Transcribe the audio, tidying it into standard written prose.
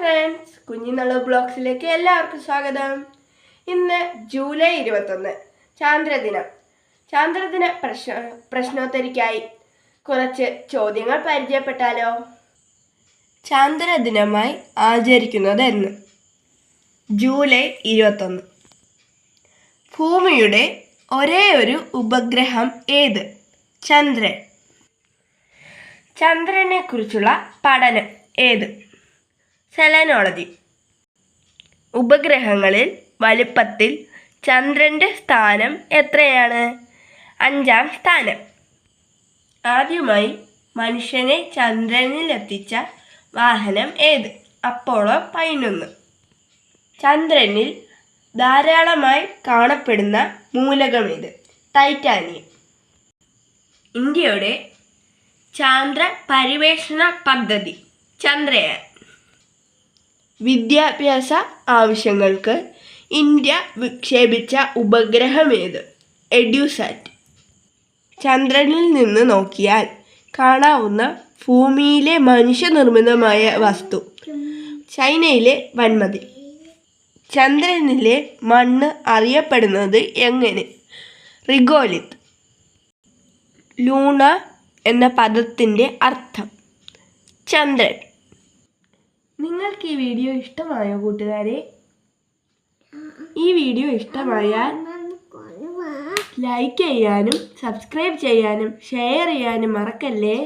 Friends, കുഞ്ഞിനുള്ള ബ്ലോഗ്സിലേക്ക് എല്ലാവർക്കും സ്വാഗതം. ഇന്ന് ജൂലൈ 21 ചാന്ദ്രദിനം. ചാന്ദ്രദിന പ്രശ്നോത്തരിക്കായി കുറച്ച് ചോദ്യങ്ങൾ പരിചയപ്പെട്ടാലോ? ചാന്ദ്രദിനമായി ആചരിക്കുന്നത് എന്ന്? ജൂലൈ 21. ഭൂമിയുടെ ഒരേ ഒരു ഉപഗ്രഹം ഏത്? ചന്ദ്രൻ. ചന്ദ്രനെ കുറിച്ചുള്ള പഠനം ഏത്? സെലനോളജി. ഉപഗ്രഹങ്ങളിൽ വലുപ്പത്തിൽ ചന്ദ്രൻ്റെ സ്ഥാനം എത്രയാണ്? 5-ാം സ്ഥാനം. ആദ്യമായി മനുഷ്യനെ ചന്ദ്രനിലെത്തിച്ച വാഹനം ഏത്? അപ്പോളോ 11. ചന്ദ്രനിൽ ധാരാളമായി കാണപ്പെടുന്ന മൂലകം ഏത്? ടൈറ്റാനിയം. ഇന്ത്യയുടെ ചാന്ദ്ര പര്യവേഷണ പദ്ധതി ചന്ദ്രയാൻ. വിദ്യാഭ്യാസ ആവശ്യങ്ങൾക്ക് ഇന്ത്യ വിക്ഷേപിച്ച ഉപഗ്രഹം ഏത്? എഡ്യൂസാറ്റ്. ചന്ദ്രനിൽ നിന്ന് നോക്കിയാൽ കാണാവുന്ന ഭൂമിയിലെ മനുഷ്യനിർമ്മിതമായ വസ്തു? ചൈനയിലെ വൻമതിൽ. ചന്ദ്രനിലെ മണ്ണ് അറിയപ്പെടുന്നത് എങ്ങനെ? റിഗോലിത്ത്. ലൂണ എന്ന പദത്തിൻ്റെ അർത്ഥം? ചന്ദ്രൻ. നിങ്ങൾക്ക് ഈ വീഡിയോ ഇഷ്ടമായോ കൂട്ടുകാരെ? ഈ വീഡിയോ ഇഷ്ടമായാൽ ലൈക്ക് ചെയ്യാനും സബ്സ്ക്രൈബ് ചെയ്യാനും ഷെയർ ചെയ്യാനും മറക്കല്ലേ.